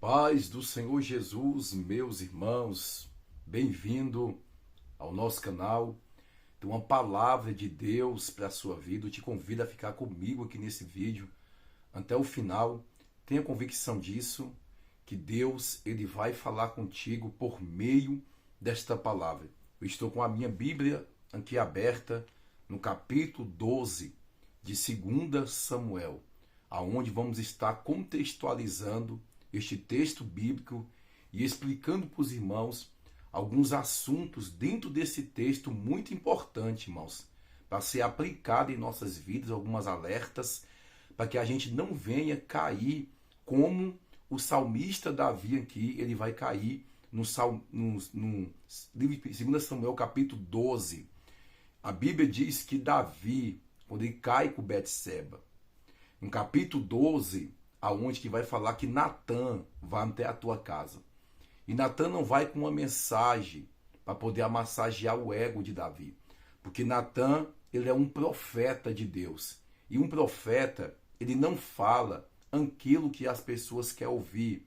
Paz do Senhor Jesus, meus irmãos, bem-vindo ao nosso canal. Tem uma palavra de Deus para a sua vida. Eu te convido a ficar comigo aqui nesse vídeo até o final. Tenha convicção disso, que Deus ele vai falar contigo por meio desta palavra. Eu estou com a minha Bíblia aqui aberta no capítulo 12 de 2 Samuel, aonde vamos estar contextualizando este texto bíblico e explicando para os irmãos alguns assuntos dentro desse texto muito importante, irmãos, para ser aplicado em nossas vidas, algumas alertas, para que a gente não venha cair como o salmista Davi aqui, ele vai cair no livro de 2 Samuel capítulo 12. A Bíblia diz que Davi, quando ele cai com Betseba, no capítulo 12, aonde que vai falar que Natã vai até a tua casa. E Natã não vai com uma mensagem para poder amassagear o ego de Davi. Porque Natã, ele é um profeta de Deus. E um profeta, ele não fala aquilo que as pessoas querem ouvir.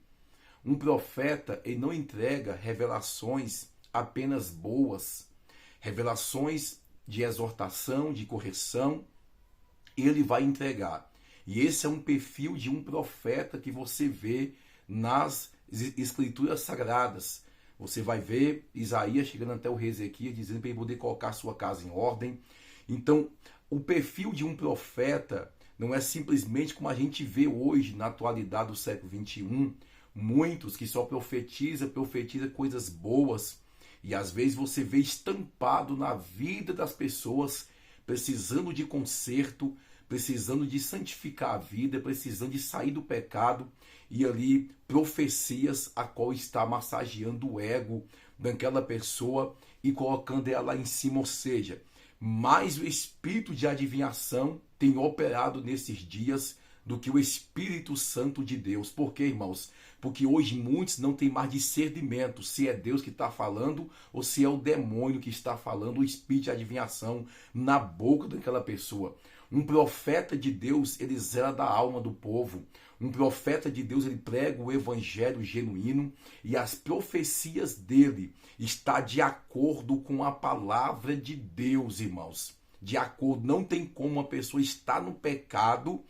Um profeta, ele não entrega revelações apenas boas. Revelações de exortação, de correção, ele vai entregar. E esse é um perfil de um profeta que você vê nas escrituras sagradas. Você vai ver Isaías chegando até o rei Ezequias, dizendo para ele poder colocar sua casa em ordem. Então, o perfil de um profeta não é simplesmente como a gente vê hoje, na atualidade do século XXI, muitos que só profetiza coisas boas. E às vezes você vê estampado na vida das pessoas, precisando de conserto, precisando de santificar a vida, precisando de sair do pecado, e ali profecias a qual está massageando o ego daquela pessoa e colocando ela lá em cima, ou seja, mais o espírito de adivinhação tem operado nesses dias do que o Espírito Santo de Deus. Por quê, irmãos? Porque hoje muitos não têm mais discernimento se é Deus que está falando ou se é o demônio que está falando, o espírito de adivinhação na boca daquela pessoa. Um profeta de Deus, ele zela da alma do povo. Um profeta de Deus, ele prega o evangelho genuíno e as profecias dele estão de acordo com a palavra de Deus, irmãos. De acordo, não tem como uma pessoa estar no pecado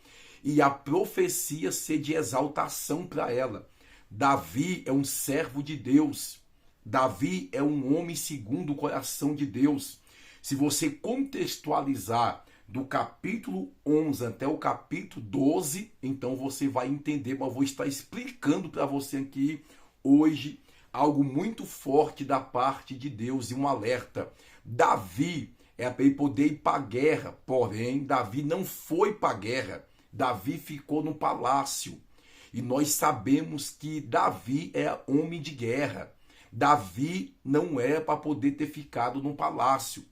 e a profecia ser de exaltação para ela. Davi é um servo de Deus. Davi é um homem segundo o coração de Deus. Se você contextualizar do capítulo 11 até o capítulo 12, então você vai entender, mas eu vou estar explicando para você aqui hoje algo muito forte da parte de Deus e um alerta. Davi é para ele poder ir para a guerra, porém Davi não foi para a guerra. Davi ficou no palácio. E nós sabemos que Davi é homem de guerra. Davi não é para poder ter ficado no palácio.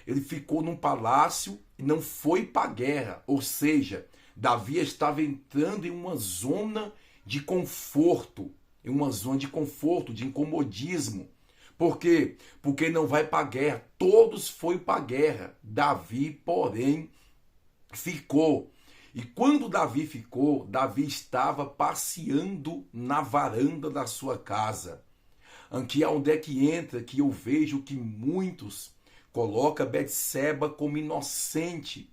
Ele ficou num palácio e não foi para a guerra. Ou seja, Davi estava entrando em uma zona de conforto. Em uma zona de conforto, de incomodismo. Por quê? Porque não vai para a guerra. Todos foram para a guerra. Davi, porém, ficou. E quando Davi ficou, Davi estava passeando na varanda da sua casa. Aqui é onde é que entra, que eu vejo que muitos colocam Betseba como inocente.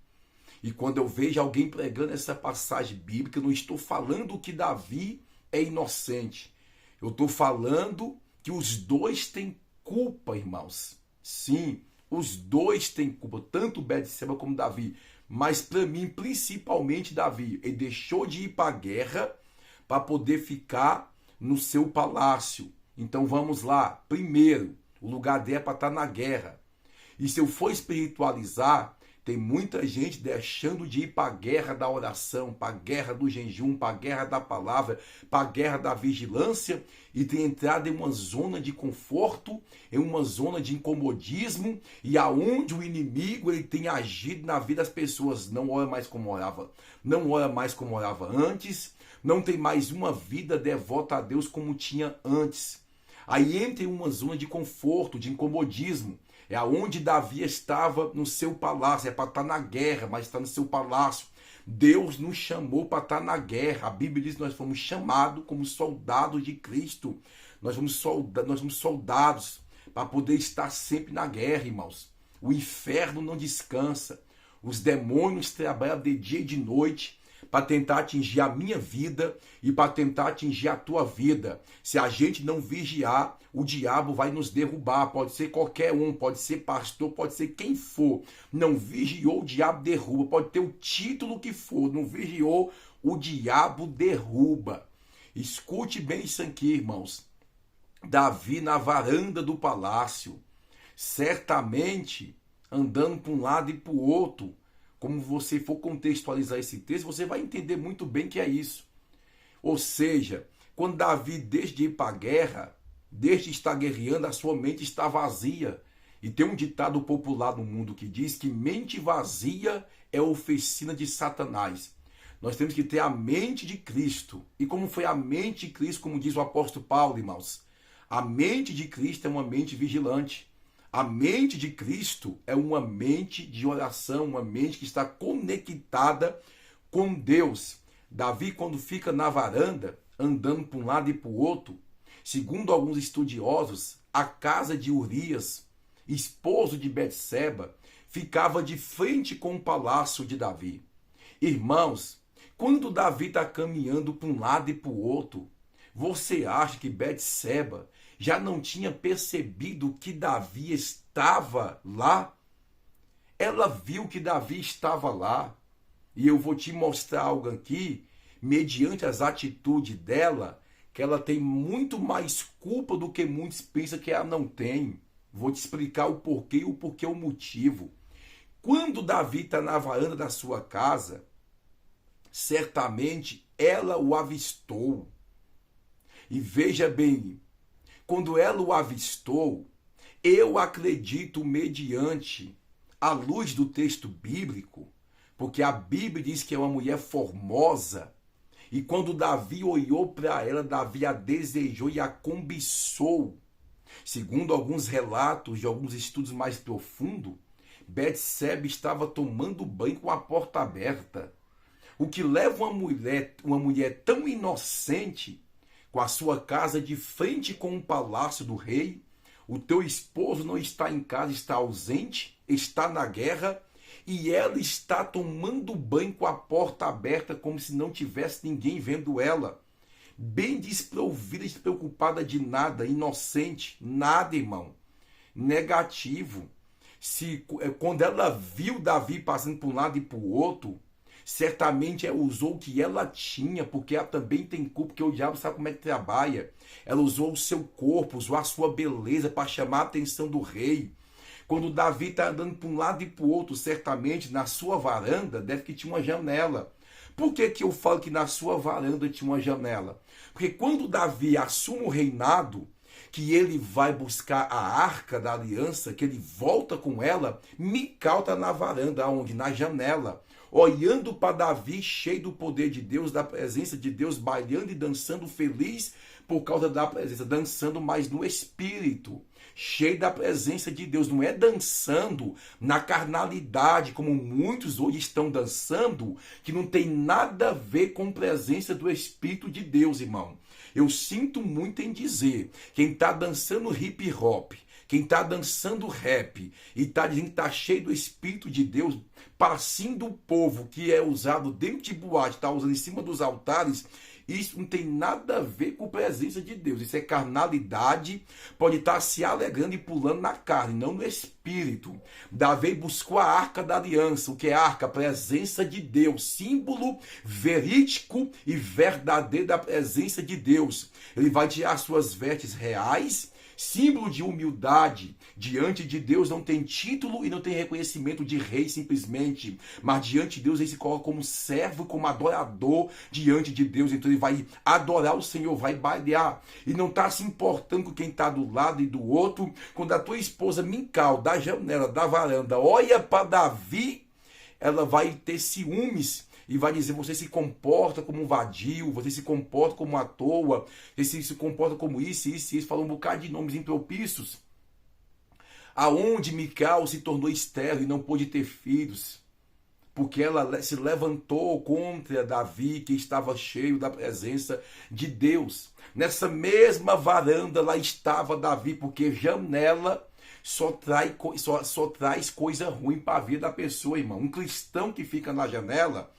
E quando eu vejo alguém pregando essa passagem bíblica, eu não estou falando que Davi é inocente. Eu estou falando que os dois têm culpa, irmãos. Sim, os dois têm culpa, tanto Betseba como Davi. Mas para mim, principalmente Davi, ele deixou de ir para a guerra para poder ficar no seu palácio. Então vamos lá. Primeiro, o lugar dele é para estar na guerra. E se eu for espiritualizar, tem muita gente deixando de ir para a guerra da oração, para a guerra do jejum, para a guerra da palavra, para a guerra da vigilância e tem entrado em uma zona de conforto, em uma zona de incomodismo e aonde o inimigo ele tem agido na vida das pessoas. Não ora mais como orava, não ora mais como orava antes, não tem mais uma vida devota a Deus como tinha antes. Aí entra em uma zona de conforto, de incomodismo. É aonde Davi estava no seu palácio, é para estar na guerra, mas está no seu palácio. Deus nos chamou para estar na guerra. A Bíblia diz que nós fomos chamados como soldados de Cristo. Nós somos soldados para poder estar sempre na guerra, irmãos. O inferno não descansa. Os demônios trabalham de dia e de noite para tentar atingir a minha vida e para tentar atingir a tua vida. Se a gente não vigiar, o diabo vai nos derrubar. Pode ser qualquer um, pode ser pastor, pode ser quem for. Não vigiou, o diabo derruba. Pode ter o título que for, não vigiou, o diabo derruba. Escute bem isso aqui, irmãos. Davi na varanda do palácio, certamente andando para um lado e para o outro. Como você for contextualizar esse texto, você vai entender muito bem que é isso. Ou seja, quando Davi, desde ir para a guerra, desde estar guerreando, a sua mente está vazia. E tem um ditado popular no mundo que diz que mente vazia é oficina de Satanás. Nós temos que ter a mente de Cristo. E como foi a mente de Cristo, como diz o apóstolo Paulo, irmãos? A mente de Cristo é uma mente vigilante. A mente de Cristo é uma mente de oração, uma mente que está conectada com Deus. Davi, quando fica na varanda, andando para um lado e para o outro, segundo alguns estudiosos, a casa de Urias, esposo de Betseba, ficava de frente com o palácio de Davi. Irmãos, quando Davi está caminhando para um lado e para o outro, você acha que Betseba já não tinha percebido que Davi estava lá? Ela viu que Davi estava lá. E eu vou te mostrar algo aqui, mediante as atitudes dela, que ela tem muito mais culpa do que muitos pensam que ela não tem. Vou te explicar o porquê e o motivo. Quando Davi está na varanda da sua casa, certamente ela o avistou. E veja bem, quando ela o avistou, eu acredito mediante a luz do texto bíblico, porque a Bíblia diz que é uma mulher formosa, e quando Davi olhou para ela, Davi a desejou e a cobiçou. Segundo alguns relatos de alguns estudos mais profundos, Betseba estava tomando banho com a porta aberta. O que leva uma mulher tão inocente, com a sua casa de frente com o palácio do rei, o teu esposo não está em casa, está ausente, está na guerra, e ela está tomando banho com a porta aberta, como se não tivesse ninguém vendo ela. Bem desprovida, despreocupada de nada, inocente, nada, irmão. Negativo. Quando ela viu Davi passando para um lado e para o outro, certamente ela usou o que ela tinha, porque ela também tem culpa, porque o diabo sabe como é que trabalha. Ela usou o seu corpo, usou a sua beleza para chamar a atenção do rei. Quando Davi está andando para um lado e para o outro, certamente na sua varanda deve que tinha uma janela. Por que eu falo que na sua varanda tinha uma janela? Porque quando Davi assume o reinado, que ele vai buscar a arca da aliança, que ele volta com ela, Mical está na varanda, onde? Na janela, olhando para Davi, cheio do poder de Deus, da presença de Deus, bailando e dançando feliz por causa da presença, dançando mais no espírito, cheio da presença de Deus, não é dançando na carnalidade, como muitos hoje estão dançando, que não tem nada a ver com a presença do Espírito de Deus, irmão. Eu sinto muito em dizer, quem está dançando hip hop, quem está dançando rap e está dizendo que está cheio do Espírito de Deus, passinho do povo que é usado dentro de boate, está usando em cima dos altares, isso não tem nada a ver com a presença de Deus. Isso é carnalidade, pode estar se alegrando e pulando na carne, não no espírito. Davi buscou a arca da aliança. O que é arca? A presença de Deus, símbolo verídico e verdadeiro da presença de Deus. Ele vai tirar suas vestes reais, símbolo de humildade. Diante de Deus não tem título e não tem reconhecimento de rei simplesmente, mas diante de Deus ele se coloca como servo, como adorador diante de Deus. Então ele vai adorar o Senhor, vai bailar e não está se importando com quem está do lado e do outro. Quando a tua esposa Mical, da janela, da varanda, olha para Davi, ela vai ter ciúmes e vai dizer, você se comporta como um vadio, você se comporta como à toa, você se comporta como isso, fala um bocado de nomes impropícios. Aonde Mical se tornou estéril e não pôde ter filhos. porque ela se levantou contra Davi, que estava cheio da presença de Deus. Nessa mesma varanda lá estava Davi, porque janela só traz coisa ruim para a vida da pessoa, irmão. Um cristão que fica na janela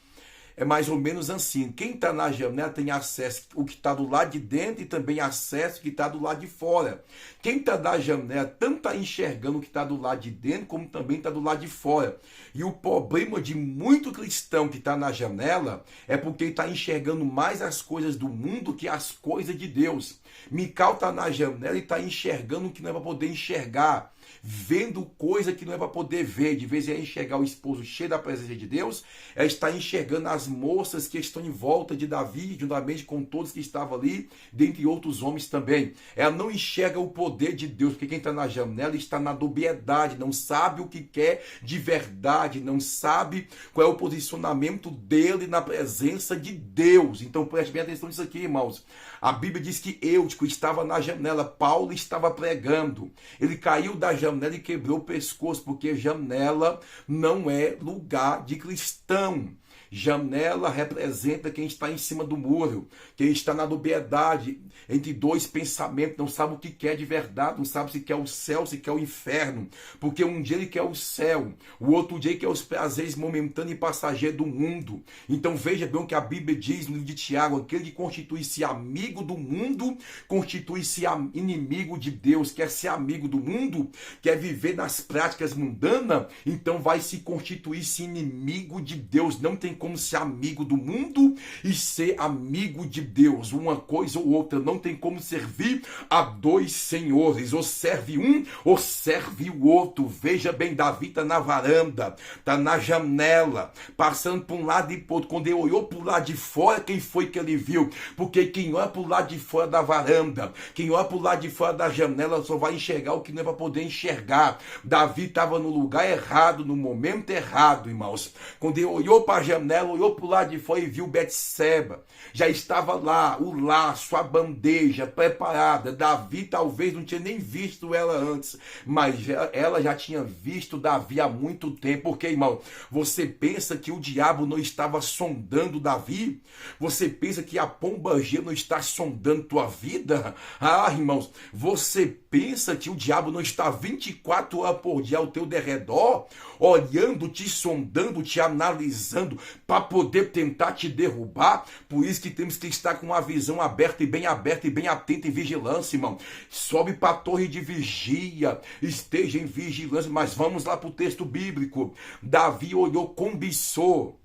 é mais ou menos assim. Quem está na janela tem acesso o que está do lado de dentro e também acesso o que está do lado de fora. Quem está na janela tanto está enxergando o que está do lado de dentro como também está do lado de fora. E o problema de muito cristão que está na janela é porque está enxergando mais as coisas do mundo que as coisas de Deus. Mical está na janela e está enxergando o que não é para poder enxergar, vendo coisa que não é para poder ver. De vez em enxergar o esposo cheio da presença de Deus, ela está enxergando as moças que estão em volta de Davi, juntamente com todos que estavam ali, dentre outros homens também. Ela não enxerga o poder de Deus, porque quem está na janela está na dubiedade, não sabe o que quer de verdade, não sabe qual é o posicionamento dele na presença de Deus. Então preste bem atenção nisso aqui, irmãos. A Bíblia diz que Eutico estava na janela, Paulo estava pregando. Ele caiu da janela e quebrou o pescoço, porque janela não é lugar de cristão. Janela representa quem está em cima do muro, quem está na dubiedade, entre dois pensamentos, não sabe o que quer de verdade, não sabe se quer o céu, se quer o inferno, porque um dia ele quer o céu, o outro dia ele quer os prazeres momentâneos e passageiros do mundo. Então veja bem o que a Bíblia diz no livro de Tiago: aquele que constitui-se amigo do mundo, constitui-se inimigo de Deus. Quer ser amigo do mundo, quer viver nas práticas mundanas, então vai se constituir-se inimigo de Deus. Não tem como ser amigo do mundo e ser amigo de Deus. Uma coisa ou outra. Não tem como servir a dois senhores. Ou serve um ou serve o outro. Veja bem, Davi está na varanda, está na janela, passando por um lado e por outro. Quando ele olhou para o lado de fora, quem foi que ele viu? Porque quem olha para o lado de fora da varanda, quem olha para o lado de fora da janela, só vai enxergar o que não é para poder enxergar. Davi estava no lugar errado, no momento errado, irmãos. Quando ele olhou para a janela, olhou para o lado de fora e viu Betseba. Já estava lá, o laço, a bandeja preparada. Davi talvez não tinha nem visto ela antes, mas ela já tinha visto Davi há muito tempo. Porque, irmão, você pensa que o diabo não estava sondando Davi? Você pensa que a pombagira não está sondando tua vida? Ah, irmãos, você pensa que o diabo não está 24 horas por dia ao teu derredor, olhando, te sondando, te analisando, para poder tentar te derrubar? Por isso que temos que estar com a visão aberta e bem atenta e vigilância, irmão. Sobe para a torre de vigia, esteja em vigilância. Mas vamos lá para o texto bíblico. Davi olhou, cobiçou.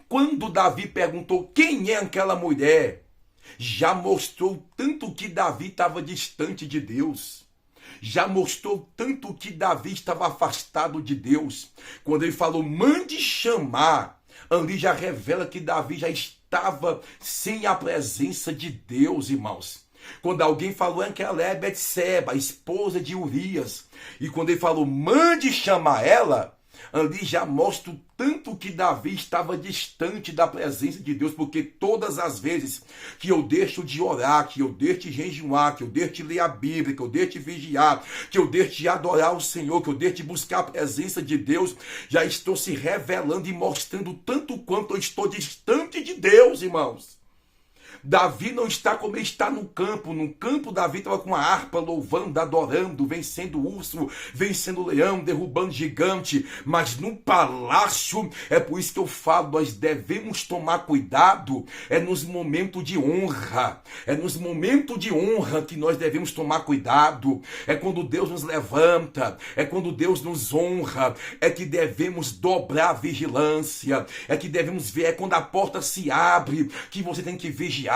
Quando Davi perguntou quem é aquela mulher, já mostrou tanto que Davi estava distante de Deus. Já mostrou tanto que Davi estava afastado de Deus. Quando ele falou, mande chamar, ali já revela que Davi já estava sem a presença de Deus, irmãos. Quando alguém falou que ela é Betseba, a esposa de Urias, e quando ele falou, mande chamar ela, ali já mostra o tanto que Davi estava distante da presença de Deus, porque todas as vezes que eu deixo de orar, que eu deixo de jejuar, que eu deixo de ler a Bíblia, que eu deixo de vigiar, que eu deixo de adorar o Senhor, que eu deixo de buscar a presença de Deus, já estou se revelando e mostrando tanto quanto eu estou distante de Deus, irmãos. Davi não está como ele está no campo. No campo, Davi estava com a harpa, louvando, adorando, vencendo urso, vencendo leão, derrubando gigante. Mas no palácio, é por isso que eu falo, nós devemos tomar cuidado. É nos momentos de honra. É nos momentos de honra que nós devemos tomar cuidado. É quando Deus nos levanta. É quando Deus nos honra. É que devemos dobrar a vigilância. É que devemos ver. É quando a porta se abre que você tem que vigiar.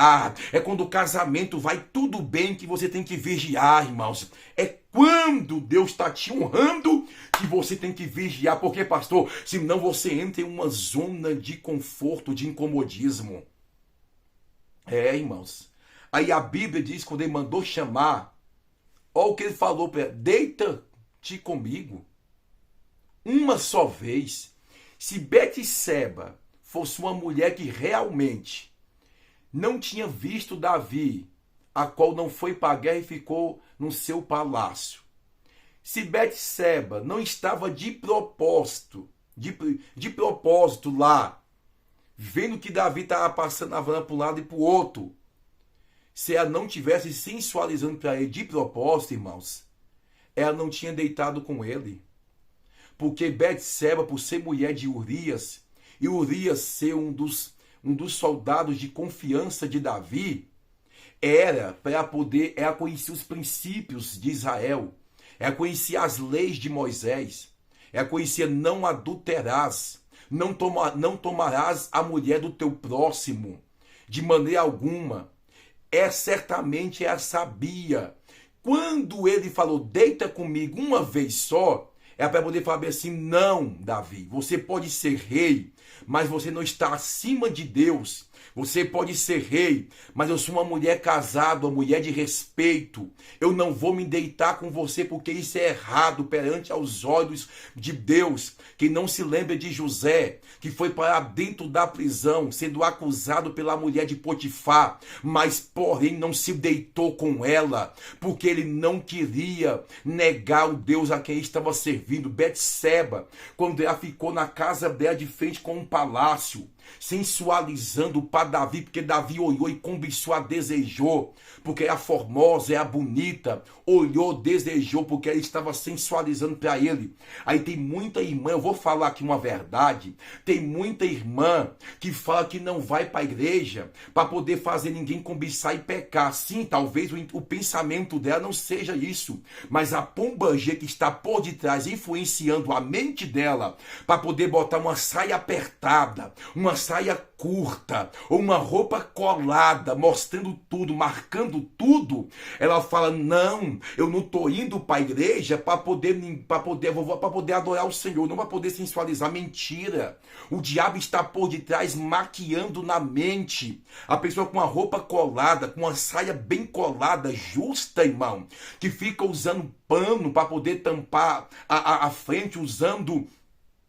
É quando o casamento vai tudo bem que você tem que vigiar, irmãos. É quando Deus está te honrando que você tem que vigiar. Por quê, pastor? Senão você entra em uma zona de conforto, de incomodismo. É, irmãos. Aí a Bíblia diz, quando ele mandou chamar, olha o que ele falou para ela, deita-te comigo uma só vez. Se Betseba fosse uma mulher que realmente não tinha visto Davi, a qual não foi para a guerra e ficou no seu palácio. Se Betseba não estava de propósito de propósito lá, vendo que Davi estava passando a varanda para um lado e para o outro, se ela não tivesse sensualizando para ele de propósito, irmãos, ela não tinha deitado com ele. Porque Betseba, por ser mulher de Urias, e Urias ser um dos soldados de confiança de Davi, ela conhecia os princípios de Israel, ela conhecia as leis de Moisés, ela conhecia não adulterarás, não tomarás a mulher do teu próximo, de maneira alguma. Certamente ela sabia. Quando ele falou, deita comigo uma vez só, é para poder falar assim, não, Davi, você pode ser rei, mas você não está acima de Deus. Você pode ser rei, mas eu sou uma mulher casada, uma mulher de respeito. Eu não vou me deitar com você porque isso é errado perante aos olhos de Deus. Quem não se lembra de José, que foi para dentro da prisão, sendo acusado pela mulher de Potifar, mas porém não se deitou com ela, porque ele não queria negar o Deus a quem estava servindo. Betseba, quando ela ficou na casa dela de frente com um palácio, sensualizando para Davi, porque Davi olhou e cobiçou, a desejou, porque é a formosa, é a bonita, olhou, desejou, porque ela estava sensualizando para ele. Aí tem muita irmã, eu vou falar aqui uma verdade, tem muita irmã que fala que não vai para a igreja para poder fazer ninguém cobiçar e pecar. Sim, talvez o pensamento dela não seja isso, mas a pombagia que está por detrás, influenciando a mente dela, para poder botar uma saia apertada, uma saia curta, ou uma roupa colada, mostrando tudo, marcando tudo, ela fala, não, eu não estou indo para a igreja para poder adorar o Senhor, não para poder sensualizar. Mentira. O diabo está por detrás, maquiando na mente. A pessoa com uma roupa colada, com uma saia bem colada, justa, irmão, que fica usando pano para poder tampar a frente, usando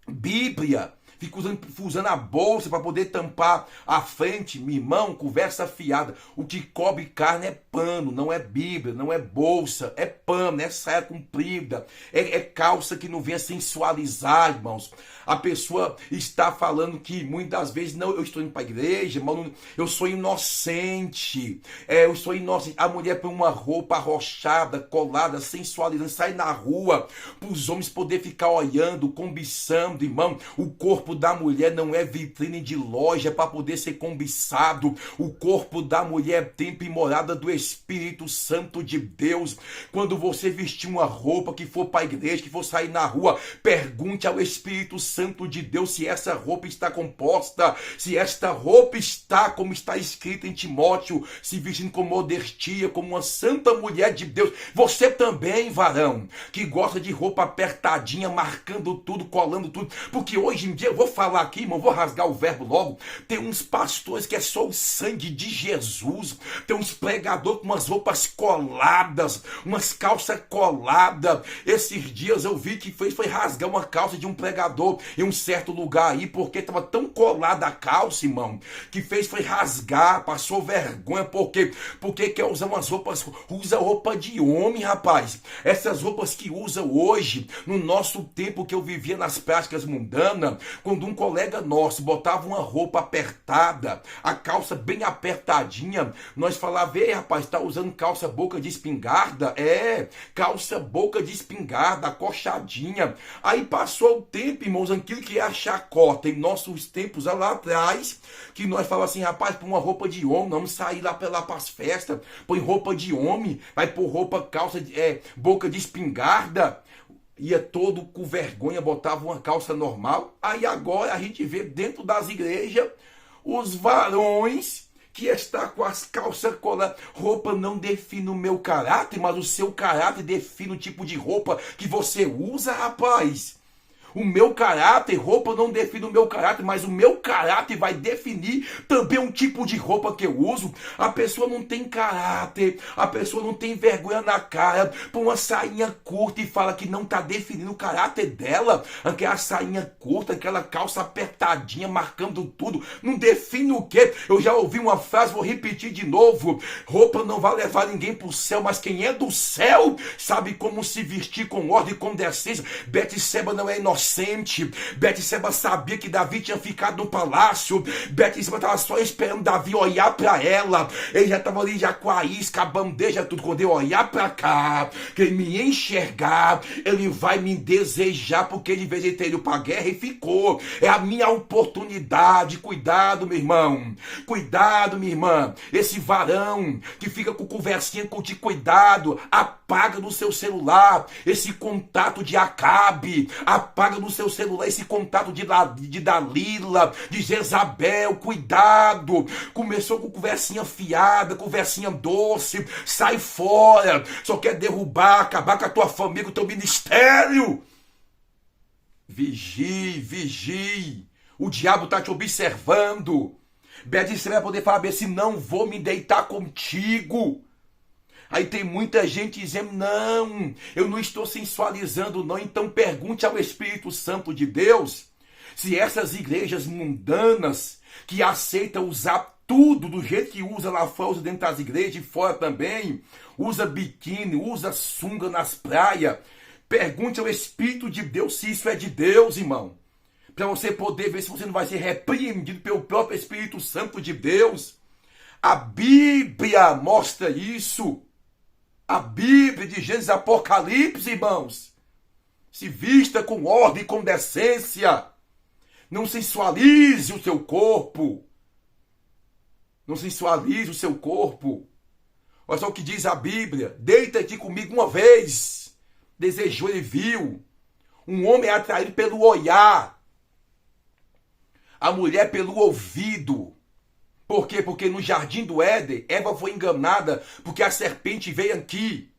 Bíblia, fica usando a bolsa para poder tampar a frente. Meu irmão, conversa fiada. O que cobre carne é pano, não é Bíblia, não é bolsa, é pano, é saia comprida, é calça que não venha sensualizar, irmãos. A pessoa está falando que muitas vezes, não, eu estou indo para a igreja, mas eu sou inocente, eu sou inocente. A mulher põe uma roupa arrochada, colada, sensualizando, sai na rua para os homens poder ficar olhando, cobiçando, irmão. O corpo da mulher não é vitrine de loja para poder ser cobiçado. O corpo da mulher é templo e morada do Espírito Santo de Deus. Quando você vestir uma roupa que for para a igreja, que for sair na rua, pergunte ao Espírito Santo de Deus se essa roupa está composta, se esta roupa está, como está escrito em Timóteo, se vestindo com modestia, como uma santa mulher de Deus. Você também, varão, que gosta de roupa apertadinha, marcando tudo, colando tudo, porque hoje em dia, eu vou falar aqui, irmão, vou rasgar o verbo logo, tem uns pastores que é só o sangue de Jesus, tem uns pregadores com umas roupas coladas, umas calças coladas. Esses dias eu vi que foi rasgar uma calça de um pregador em um certo lugar aí, porque estava tão colada a calça, irmão, que foi rasgar, passou vergonha, porque quer usar umas roupas, usa roupa de homem, rapaz. Essas roupas que usa hoje, no nosso tempo que eu vivia nas práticas mundanas, quando um colega nosso botava uma roupa apertada, a calça bem apertadinha, nós falava, ei, rapaz, tá usando calça boca de espingarda? É, calça boca de espingarda, acochadinha. Aí passou o tempo, irmãos, aquilo que é a chacota em nossos tempos lá atrás, que nós falamos assim, rapaz, põe uma roupa de homem, vamos sair lá para as festas, põe roupa de homem, vai pôr roupa, calça, boca de espingarda. Ia todo com vergonha, botava uma calça normal. Aí agora a gente vê dentro das igrejas os varões que está com as calças coladas. Roupa não define o meu caráter, mas o seu caráter define o tipo de roupa que você usa, rapaz. O meu caráter, roupa não define o meu caráter, mas o meu caráter vai definir também um tipo de roupa que eu uso. A pessoa não tem caráter, a pessoa não tem vergonha na cara, põe uma sainha curta e fala que não está definindo o caráter dela. Aquela sainha curta, aquela calça apertadinha, marcando tudo, não define o quê? Eu já ouvi uma frase, vou repetir de novo. Roupa não vai levar ninguém para o céu, mas quem é do céu sabe como se vestir com ordem e com decência. Betseba não é inocente. inocente. Betseba sabia que Davi tinha ficado no palácio. Betseba estava só esperando Davi olhar para ela. Ele já estava ali já com a isca, a bandeja, tudo. Quando eu olhar para cá, que ele me enxergar, ele vai me desejar, porque ele veio de ter ido para a guerra e ficou. É a minha oportunidade. Cuidado, meu irmão. Cuidado, minha irmã. Esse varão que fica com conversinha de cuidado, apaga no seu celular esse contato de Acabe, apaga no seu celular esse contato de Dalila, de Jezabel. Cuidado. Começou com conversinha fiada, conversinha doce. Sai fora. Só quer derrubar, acabar com a tua família, com o teu ministério. Vigie, vigie. O diabo está te observando. Betseba vai poder falar assim: não vou me deitar contigo. Aí tem muita gente dizendo: não, eu não estou sensualizando não. Então pergunte ao Espírito Santo de Deus se essas igrejas mundanas que aceitam usar tudo do jeito que usa lá fora, usa dentro das igrejas e fora também, usa biquíni, usa sunga nas praias. Pergunte ao Espírito de Deus se isso é de Deus, irmão. Para você poder ver se você não vai ser repreendido pelo próprio Espírito Santo de Deus. A Bíblia mostra isso. A Bíblia de Gênesis e Apocalipse, irmãos. Se vista com ordem e com decência. Não sensualize o seu corpo. Não sensualize o seu corpo. Olha só o que diz a Bíblia. Deita aqui comigo uma vez. Desejou e viu. Um homem é atraído pelo olhar. A mulher pelo ouvido. Por quê? Porque no jardim do Éden, Eva foi enganada porque a serpente veio aqui.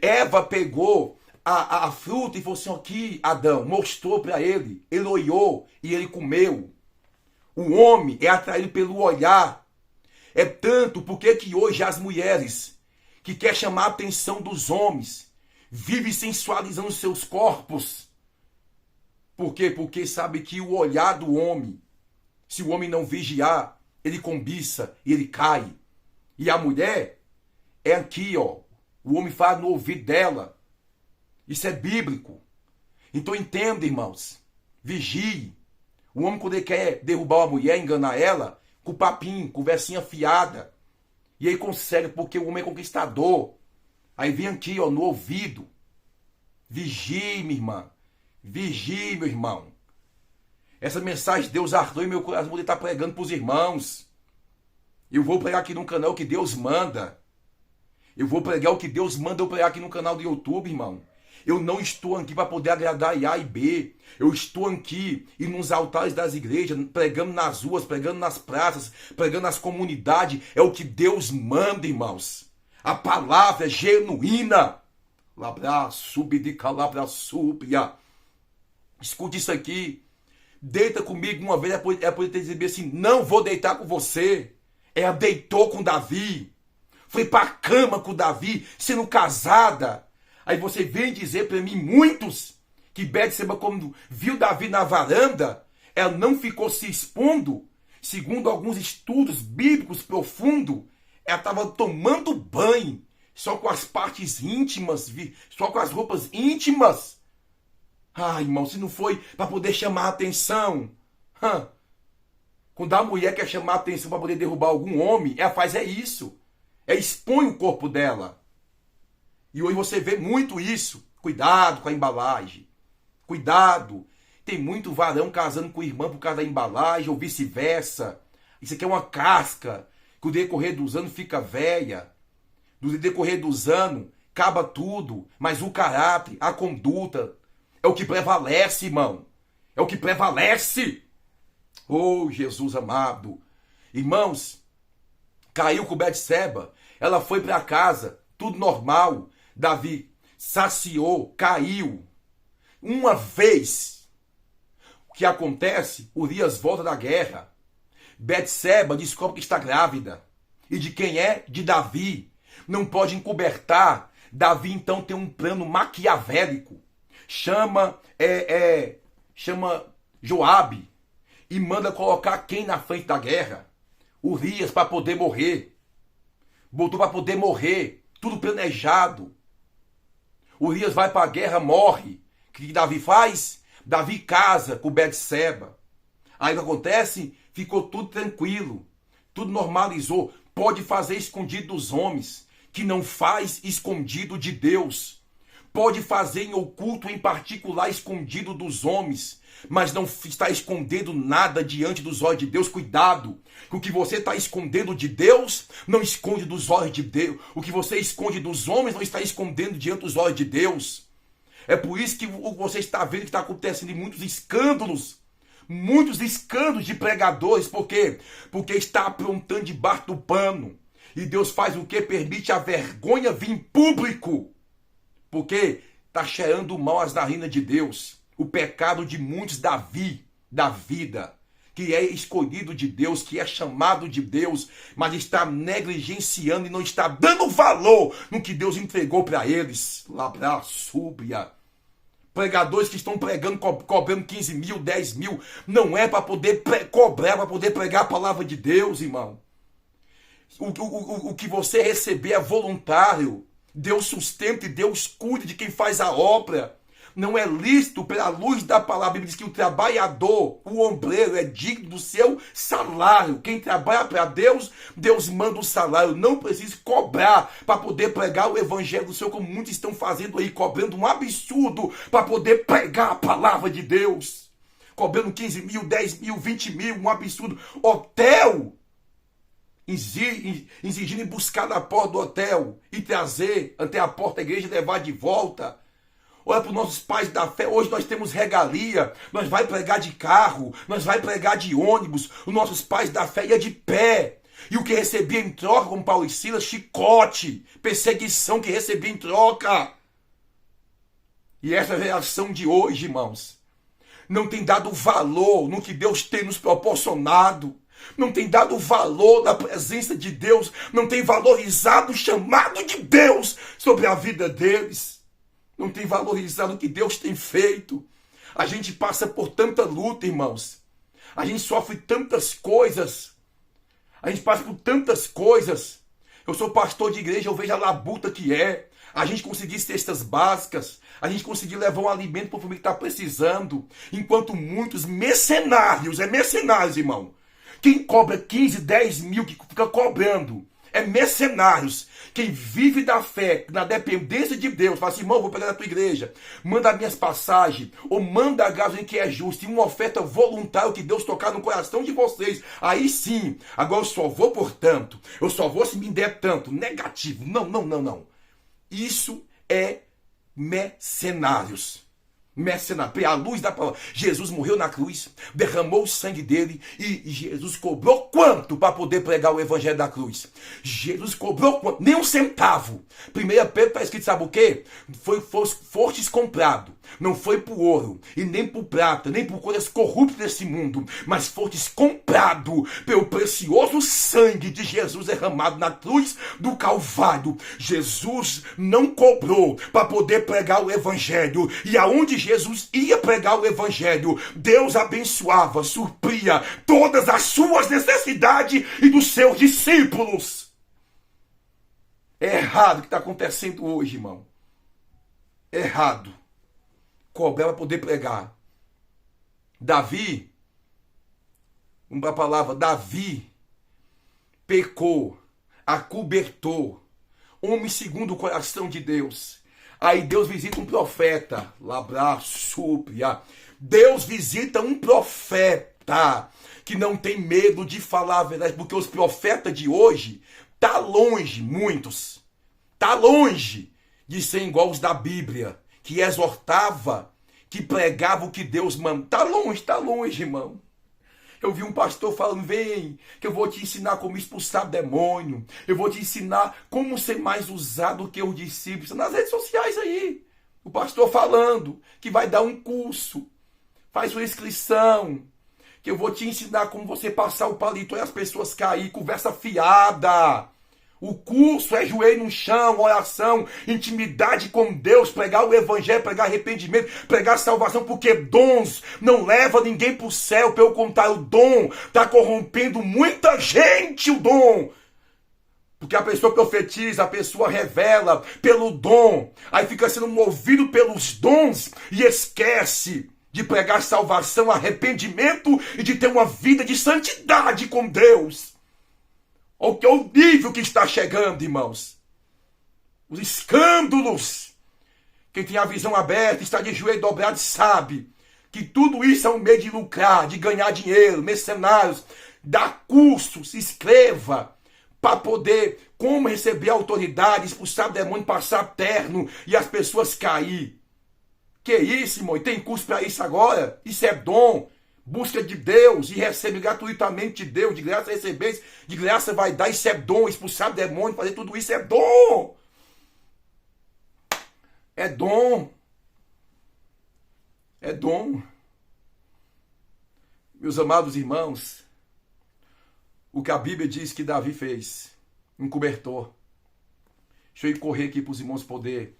Eva pegou a fruta e falou assim: aqui, Adão, mostrou para ele. Ele olhou e ele comeu. O homem é atraído pelo olhar. É tanto porque que hoje as mulheres que querem chamar a atenção dos homens vivem sensualizando seus corpos. Por quê? Porque sabe que o olhar do homem, se o homem não vigiar, ele cobiça e ele cai. E a mulher é aqui, ó. O homem fala no ouvido dela. Isso é bíblico. Então entenda, irmãos. Vigie. O homem, quando ele quer derrubar uma mulher, enganar ela, com papinho, conversinha fiada. E aí consegue, porque o homem é conquistador. Aí vem aqui, ó, no ouvido. Vigie, minha irmã. Vigie, meu irmão. Essa mensagem Deus ardou em meu coração, vou estar pregando para os irmãos. Eu vou pregar aqui no canal que Deus manda. Eu vou pregar o que Deus manda eu pregar aqui no canal do YouTube, irmão. Eu não estou aqui para poder agradar A e B. Eu estou aqui e nos altares das igrejas, pregando nas ruas, pregando nas praças, pregando nas comunidades. É o que Deus manda, irmãos. A palavra é genuína. Labra, subidica, labra, súbia. Escute isso aqui. Deita comigo uma vez, é poder dizer assim: não vou deitar com você. Ela deitou com Davi. Foi para a cama com Davi, sendo casada. Aí você vem dizer para mim, muitos, que Betseba, quando viu Davi na varanda, ela não ficou se expondo. Segundo alguns estudos bíblicos profundos, ela estava tomando banho, só com as partes íntimas, só com as roupas íntimas. Ah, irmão, se não foi para poder chamar a atenção. Quando a mulher quer chamar a atenção para poder derrubar algum homem, ela faz isso. Ela expõe o corpo dela. E hoje você vê muito isso. Cuidado com a embalagem. Cuidado. Tem muito varão casando com irmã por causa da embalagem ou vice-versa. Isso aqui é uma casca que o decorrer dos anos fica velha. No decorrer dos anos, acaba tudo. Mas o caráter, a conduta, é o que prevalece, irmão. É o que prevalece. Oh, Jesus amado. Irmãos, caiu com Betseba. Ela foi para casa, tudo normal. Davi saciou, caiu. Uma vez, o que acontece? Urias volta da guerra. Betseba descobre que está grávida. E de quem é? De Davi. Não pode encobertar. Davi então tem um plano maquiavélico. Chama Joabe e manda colocar quem na frente da guerra? Urias, para poder morrer. Botou para poder morrer. Tudo planejado. Urias vai para a guerra, morre. O que Davi faz? Davi casa com Betseba. Aí o que acontece? Ficou tudo tranquilo. Tudo normalizou. Pode fazer escondido dos homens, que não faz escondido de Deus. Pode fazer em oculto, em particular, escondido dos homens, mas não está escondendo nada diante dos olhos de Deus. Cuidado, o que você está escondendo de Deus, não esconde dos olhos de Deus. O que você esconde dos homens, não está escondendo diante dos olhos de Deus. É por isso que você está vendo que está acontecendo muitos escândalos de pregadores. Por quê? Porque está aprontando debaixo do pano. E Deus faz o quê? Permite a vergonha vir em público. Porque está cheirando mal as narinas de Deus. O pecado de muitos da vida, que é escolhido de Deus, que é chamado de Deus, mas está negligenciando e não está dando valor no que Deus entregou para eles. Labra, súbia. Pregadores que estão pregando, cobrando 15 mil, 10 mil, não é para poder cobrar, para poder pregar a palavra de Deus, irmão. O que você receber é voluntário. Deus sustenta e Deus cuida de quem faz a obra. Não é lícito, pela luz da palavra. A Bíblia diz que o trabalhador, o ombreiro, é digno do seu salário. Quem trabalha para Deus, Deus manda o salário. Não precisa cobrar para poder pregar o evangelho do Senhor, como muitos estão fazendo aí, cobrando um absurdo para poder pregar a palavra de Deus. Cobrando 15 mil, 10 mil, 20 mil, um absurdo. Hotel, exigindo em buscar na porta do hotel e trazer até a porta da igreja e levar de volta. Olha para os nossos pais da fé. Hoje nós temos regalia. Nós vai pregar de carro. Nós vai pregar de ônibus. Os nossos pais da fé iam de pé. E o que recebia em troca, como Paulo e Silas, chicote, perseguição que recebia em troca. E essa é a reação de hoje, irmãos. Não tem dado valor no que Deus tem nos proporcionado. Não tem dado valor na presença de Deus. Não tem valorizado o chamado de Deus sobre a vida deles. Não tem valorizado o que Deus tem feito. A gente passa por tanta luta, irmãos. A gente sofre tantas coisas. A gente passa por tantas coisas. Eu sou pastor de igreja, eu vejo a labuta que é. A gente conseguir cestas básicas. A gente conseguir levar um alimento para o família que está precisando. Enquanto muitos mercenários, irmão. Quem cobra 15, 10 mil, que fica cobrando, é mercenários. Quem vive da fé, na dependência de Deus, fala assim, irmão, vou pegar na tua igreja, manda as minhas passagens, ou manda a gasolina que é justa, e uma oferta voluntária que Deus tocar no coração de vocês. Aí sim, agora eu só vou por tanto, eu só vou se me der tanto. Negativo, não. Isso é mercenários. Mercenário, a luz da palavra. Jesus morreu na cruz, derramou o sangue dele e Jesus cobrou quanto para poder pregar o evangelho da cruz? Jesus cobrou quanto? Nem um centavo. 1 Pedro está escrito, sabe o quê? Fostes comprado. Não foi por ouro, e nem por prata, nem por coisas corruptas desse mundo, mas fostes comprado pelo precioso sangue de Jesus derramado na cruz do Calvário. Jesus não cobrou para poder pregar o evangelho, e aonde Jesus ia pregar o evangelho, Deus abençoava, supria todas as suas necessidades e dos seus discípulos. É errado o que está acontecendo hoje, irmão. É errado. Cobrar para poder pregar. Davi, uma palavra, Davi pecou, acobertou, homem segundo o coração de Deus. Aí Deus visita um profeta, labrar, súpria. Deus visita um profeta que não tem medo de falar a verdade, porque os profetas de hoje tá longe, muitos, tá longe de ser igual os da Bíblia, que exortava, que pregava o que Deus manda. Tá longe, irmão. Eu vi um pastor falando, vem, que eu vou te ensinar como expulsar demônio. Eu vou te ensinar como ser mais usado que os discípulos. Nas redes sociais aí. O pastor falando que vai dar um curso. Faz uma inscrição. Que eu vou te ensinar como você passar o palito e as pessoas cair. Conversa fiada. O curso é joelho no chão, oração, intimidade com Deus, pregar o evangelho, pregar arrependimento, pregar salvação, porque dons não levam ninguém para o céu. Pelo contrário, o dom está corrompendo muita gente, o dom. Porque a pessoa profetiza, a pessoa revela pelo dom, aí fica sendo movido pelos dons e esquece de pregar salvação, arrependimento e de ter uma vida de santidade com Deus. Olha o nível que está chegando, irmãos. Os escândalos. Quem tem a visão aberta, está de joelho dobrado, sabe que tudo isso é um meio de lucrar, de ganhar dinheiro, mercenários, dar curso, se inscreva para poder, como receber autoridade, expulsar demônio, passar terno e as pessoas cair. Que isso, irmão? E tem curso para isso agora? Isso é dom. Busca de Deus e recebe gratuitamente de Deus. De graça recebeis, de graça vai dar. Isso é dom. Expulsar demônio, fazer tudo isso é dom. É dom. É dom. Meus amados irmãos, o que a Bíblia diz que Davi fez, um cobertor. Deixa eu ir correr aqui para os irmãos poder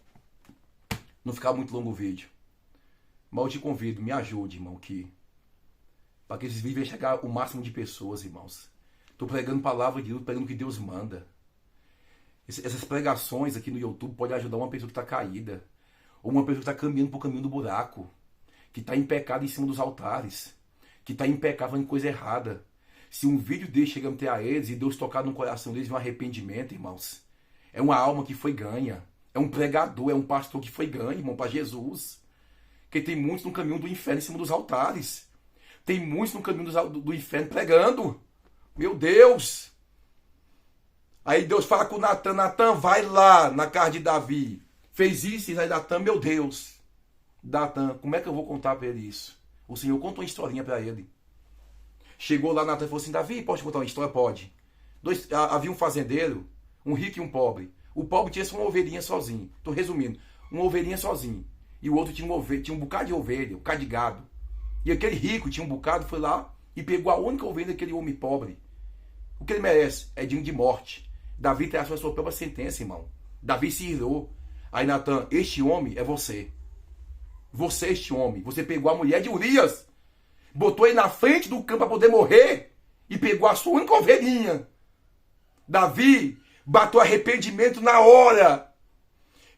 não ficar muito longo o vídeo. Mas eu te convido, me ajude, irmão, para que esses vídeos venham chegar o máximo de pessoas, irmãos. Estou pregando palavra de Deus, pregando o que Deus manda. Essas pregações aqui no YouTube podem ajudar uma pessoa que está caída, ou uma pessoa que está caminhando para o caminho do buraco, que está em pecado em cima dos altares, que está em pecado fazendo coisa errada. Se um vídeo desse chega até a eles e Deus tocar no coração deles um arrependimento, irmãos, é uma alma que foi ganha. É um pregador, é um pastor que foi ganho, irmão, para Jesus. Porque tem muitos no caminho do inferno em cima dos altares. Tem muitos no caminho do inferno pregando. Meu Deus! Aí Deus fala com Natan, Natan, vai lá na casa de Davi. Fez isso, e aí Natan, meu Deus. Natan, como é que eu vou contar para ele isso? O Senhor contou uma historinha para ele. Chegou lá, Natan falou assim, Davi, pode contar uma história? Pode. Havia um fazendeiro, um rico e um pobre. O pobre tinha só uma ovelhinha sozinho. Estou resumindo. Uma ovelhinha sozinho. E o outro tinha um bocado de ovelha, um bocado de gado. E aquele rico tinha um bocado, foi lá e pegou a única ovelha daquele homem pobre. O que ele merece é digno de morte. Davi traçou a sua própria sentença, irmão. Davi se irou. Aí Natan, este homem é você. Você, este homem. Você pegou a mulher de Urias, botou ele na frente do campo para poder morrer e pegou a sua única ovelhinha. Davi bateu arrependimento na hora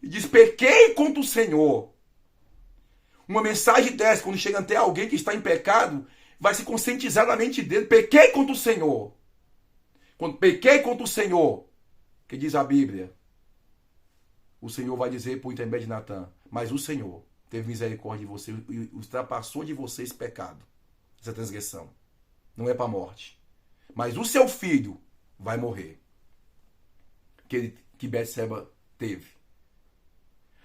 e diz, pequei contra o Senhor. Uma mensagem dessa, quando chega até alguém que está em pecado, vai se conscientizar na mente dele. Pequei contra o Senhor. Quando pequei contra o Senhor, que diz a Bíblia, o Senhor vai dizer por intermédio de Natan, mas o Senhor teve misericórdia de você e ultrapassou de você esse pecado, essa transgressão. Não é para a morte. Mas o seu filho vai morrer. Que Betseba teve.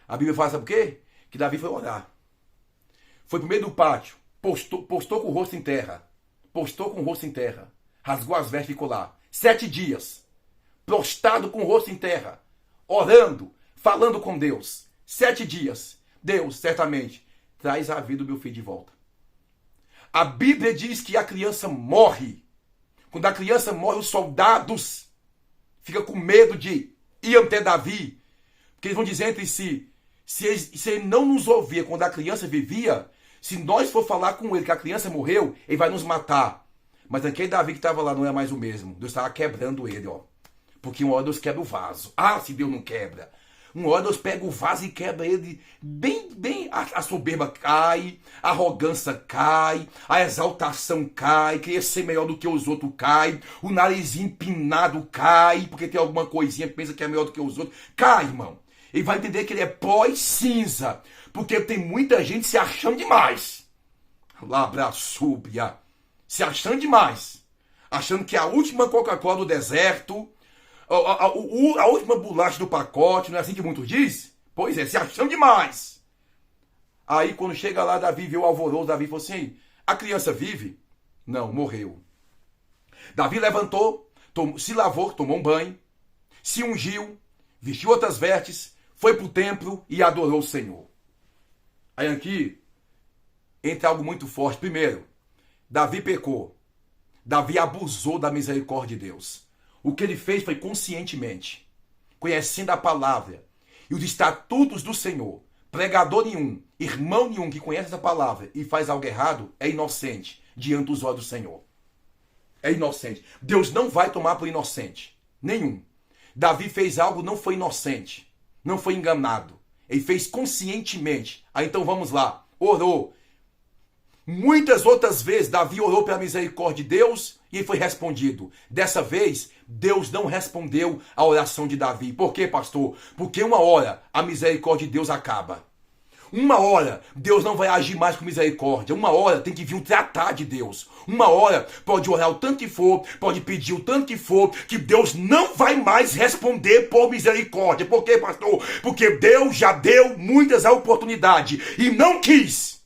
A Bíblia fala, sabe o quê? Que Davi foi orar. Foi pro meio do pátio, postou com o rosto em terra. Postou com o rosto em terra. Rasgou as vestes e ficou lá. 7 dias. Prostrado com o rosto em terra. Orando, falando com Deus. 7 dias. Deus, certamente, traz a vida do meu filho de volta. A Bíblia diz que a criança morre. Quando a criança morre, os soldados ficam com medo de ir até Davi. Porque eles vão dizer entre si, se ele não nos ouvia quando a criança vivia, se nós for falar com ele que a criança morreu, ele vai nos matar. Mas aquele Davi que estava lá não é mais o mesmo. Deus estava quebrando ele, ó. Porque uma hora Deus quebra o vaso. Ah, se Deus não quebra. Uma hora Deus pega o vaso e quebra ele bem. A soberba cai, a arrogância cai, a exaltação cai, querer ser melhor do que os outros cai, o nariz empinado cai, porque tem alguma coisinha que pensa que é melhor do que os outros. Cai, irmão. Ele vai entender que ele é pó e cinza. Porque tem muita gente se achando demais. Labrasúbia. Se achando demais. Achando que é a última Coca-Cola do deserto, a última bolacha do pacote, não é assim que muitos dizem? Pois é, se achando demais. Aí quando chega lá, Davi vê o alvoroço, Davi falou assim, a criança vive? Não, morreu. Davi levantou, se lavou, tomou um banho, se ungiu, vestiu outras vestes, foi para o templo e adorou o Senhor. Aí aqui entra algo muito forte. Primeiro, Davi pecou. Davi abusou da misericórdia de Deus. O que ele fez foi conscientemente, conhecendo a palavra e os estatutos do Senhor. Pregador nenhum, irmão nenhum que conhece essa palavra e faz algo errado é inocente diante dos olhos do Senhor. É inocente. Deus não vai tomar por inocente. Nenhum. Davi fez algo, não foi inocente. Não foi enganado. Ele fez conscientemente. Aí então vamos lá. Orou. Muitas outras vezes, Davi orou pela misericórdia de Deus e foi respondido. Dessa vez, Deus não respondeu a oração de Davi. Por quê, pastor? Porque uma hora a misericórdia de Deus acaba. Uma hora Deus não vai agir mais com misericórdia. Uma hora tem que vir um tratar de Deus. Uma hora pode orar o tanto que for, pode pedir o tanto que for, que Deus não vai mais responder por misericórdia. Por quê, pastor? Porque Deus já deu muitas oportunidades e não quis.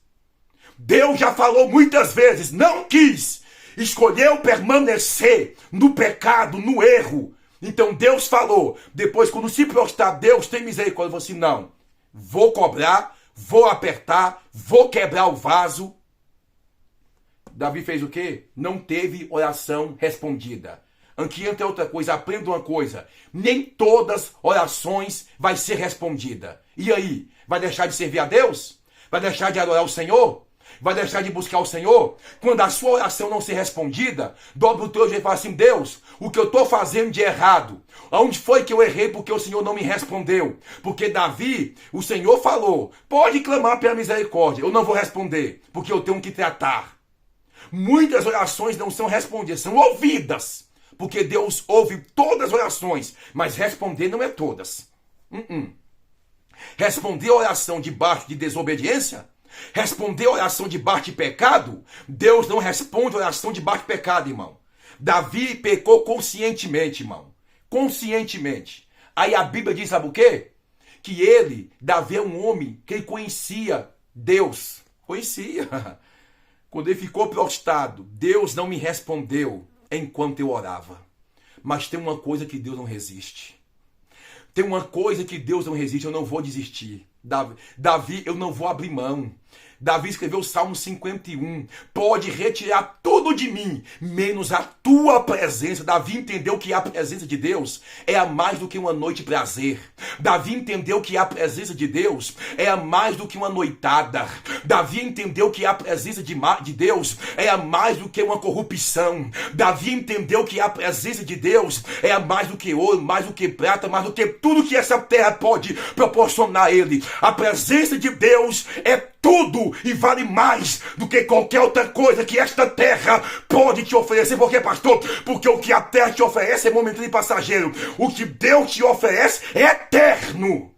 Deus já falou muitas vezes, não quis. Escolheu permanecer no pecado, no erro. Então Deus falou, depois quando se prostrar, Deus tem misericórdia. Ele falou assim, não, vou cobrar, vou apertar, vou quebrar o vaso. Davi fez o quê? Não teve oração respondida. Aqui entra outra coisa, aprenda uma coisa. Nem todas orações vai ser respondida. E aí? Vai deixar de servir a Deus? Vai deixar de adorar o Senhor? Vai deixar de buscar o Senhor? Quando a sua oração não ser respondida, dobra o teu jeito e fala assim, Deus, o que eu estou fazendo de errado? Aonde foi que eu errei porque o Senhor não me respondeu? Porque Davi, o Senhor falou, pode clamar pela misericórdia, eu não vou responder, porque eu tenho que tratar. Muitas orações não são respondidas, são ouvidas, porque Deus ouve todas as orações, mas responder não é todas. Responder a oração debaixo de desobediência, responder a oração debaixo de pecado, Deus não responde a oração debaixo de pecado, irmão. Davi pecou conscientemente, irmão. Conscientemente. Aí a Bíblia diz, sabe o quê? Que ele, Davi, é um homem que ele conhecia Deus. Conhecia. Quando ele ficou prostrado, Deus não me respondeu enquanto eu orava. Mas tem uma coisa que Deus não resiste. Tem uma coisa que Deus não resiste, eu não vou desistir. Davi, eu não vou abrir mão. Davi escreveu o Salmo 51. Pode retirar tudo de mim, menos a tua presença. Davi entendeu que a presença de Deus é a mais do que uma noite de prazer. Davi entendeu que a presença de Deus é a mais do que uma noitada. Davi entendeu que a presença de Deus é a mais do que uma corrupção. Davi entendeu que a presença de Deus é a mais do que ouro, mais do que prata, mais do que tudo que essa terra pode proporcionar a ele. A presença de Deus é tudo e vale mais do que qualquer outra coisa que esta terra pode te oferecer. Por quê, pastor? Porque o que a terra te oferece é momentâneo e passageiro. O que Deus te oferece é eterno.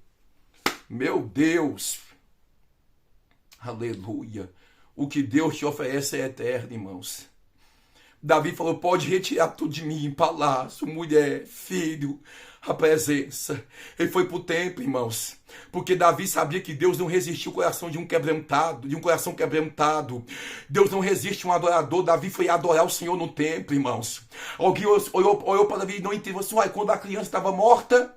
Meu Deus. Aleluia. O que Deus te oferece é eterno, irmãos. Davi falou, pode retirar tudo de mim, palácio, mulher, filho, a presença. Ele foi pro templo, irmãos. Porque Davi sabia que Deus não resistiu ao coração de um coração quebrantado. Deus não resiste a um adorador. Davi foi adorar o Senhor no templo, irmãos. Alguém olhou para Davi e não entendeu assim, quando a criança estava morta,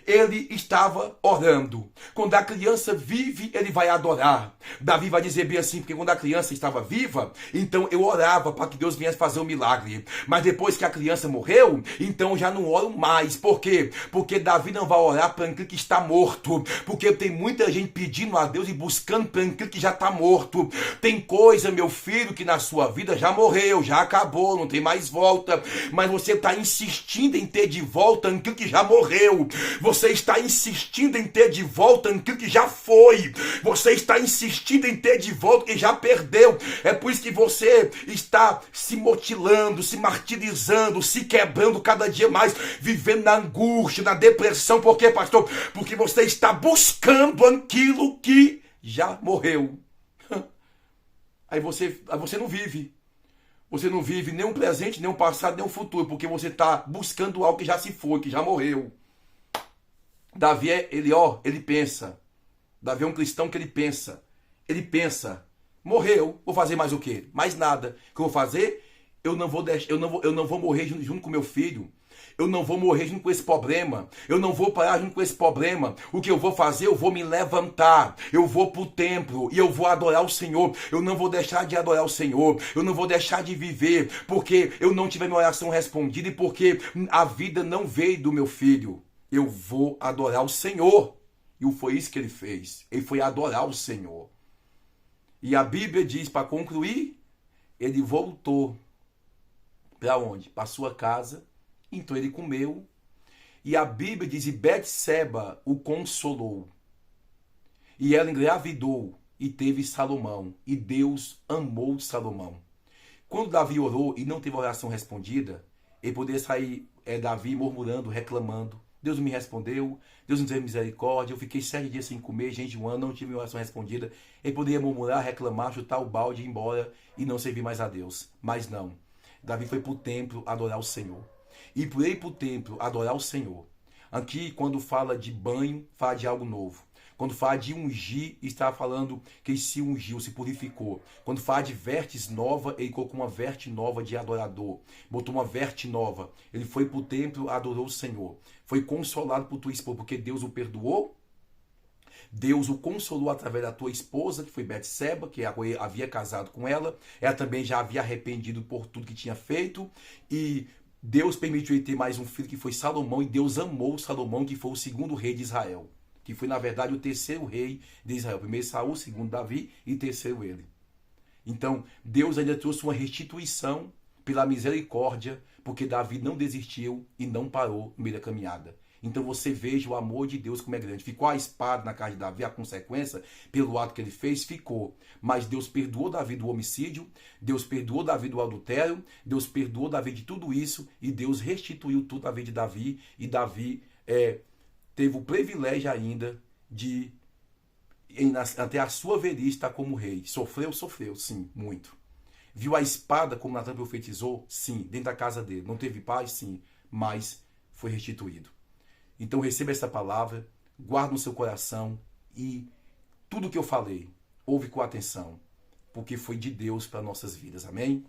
ele estava orando. Quando a criança vive, ele vai adorar. Davi vai dizer bem assim, porque quando a criança estava viva, então eu orava para que Deus viesse fazer um milagre. Mas depois que a criança morreu, então eu já não oro mais. Por quê? Porque Davi não vai orar para aquilo que está morto. Porque tem muita gente pedindo a Deus e buscando para aquilo que já está morto. Tem coisa, meu filho, que na sua vida já morreu, já acabou, não tem mais volta. Mas você está insistindo em ter de volta aquilo que já morreu. Você está insistindo em ter de volta aquilo que já foi. Você está insistindo em ter de volta o que já perdeu. É por isso que você está se mutilando, se martirizando, se quebrando cada dia mais, vivendo na angústia, na depressão. Por quê, pastor? Porque você está buscando aquilo que já morreu. Aí você não vive. Você não vive nem um presente, nem um passado, nem um futuro, porque você está buscando algo que já se foi, que já morreu. Davi, ele pensa. Davi é um cristão que ele pensa. Ele pensa, morreu, vou fazer mais o quê? Mais nada. O que eu vou fazer? Eu não vou morrer junto com meu filho. Eu não vou morrer junto com esse problema. Eu não vou parar junto com esse problema. O que eu vou fazer? Eu vou me levantar. Eu vou para o templo e eu vou adorar o Senhor. Eu não vou deixar de adorar o Senhor. Eu não vou deixar de viver porque eu não tive minha oração respondida e porque a vida não veio do meu filho. Eu vou adorar o Senhor. E foi isso que ele fez. Ele foi adorar o Senhor. E a Bíblia diz, para concluir, ele voltou. Para onde? Para sua casa. Então ele comeu. E a Bíblia diz, e Betseba o consolou. E ela engravidou. e teve Salomão, e Deus amou Salomão. Quando Davi orou e não teve a oração respondida, ele poderia sair, Davi murmurando, reclamando. Deus não me respondeu, Deus não teve misericórdia, eu fiquei 7 dias sem comer, gente, um ano, não tive minha oração respondida. Ele poderia murmurar, reclamar, chutar o balde, ir embora e não servir mais a Deus. Mas não. Davi foi para o templo adorar o Senhor. E por ele ir para o templo adorar o Senhor. Aqui, quando fala de banho, fala de algo novo. Quando fala de ungir, está falando que ele se ungiu, se purificou. Quando fala de vestes nova, ele colocou uma veste nova de adorador. Botou uma veste nova. Ele foi para o templo, adorou o Senhor. Foi consolado por tua esposa, porque Deus o perdoou. Deus o consolou através da tua esposa, que foi Betseba, que havia casado com ela. Ela também já havia arrependido por tudo que tinha feito. E Deus permitiu ele ter mais um filho, que foi Salomão. E Deus amou Salomão, que foi o segundo rei de Israel. Que foi, na verdade, o terceiro rei de Israel. Primeiro Saul, segundo Davi e terceiro ele. Então, Deus ainda trouxe uma restituição pela misericórdia, porque Davi não desistiu e não parou no meio da caminhada. Então você veja o amor de Deus como é grande. Ficou a espada na casa de Davi, a consequência, pelo ato que ele fez, ficou. Mas Deus perdoou Davi do homicídio, Deus perdoou Davi do adultério, Deus perdoou Davi de tudo isso, e Deus restituiu tudo à vida de Davi, e Davi teve o privilégio ainda de, até a sua velhice, estar como rei. Sofreu, sim, muito. Viu a espada como Natan profetizou? Sim, dentro da casa dele. Não teve paz? Sim, mas foi restituído. Então receba essa palavra, guarde no seu coração e tudo que eu falei, ouve com atenção, porque foi de Deus para nossas vidas. Amém?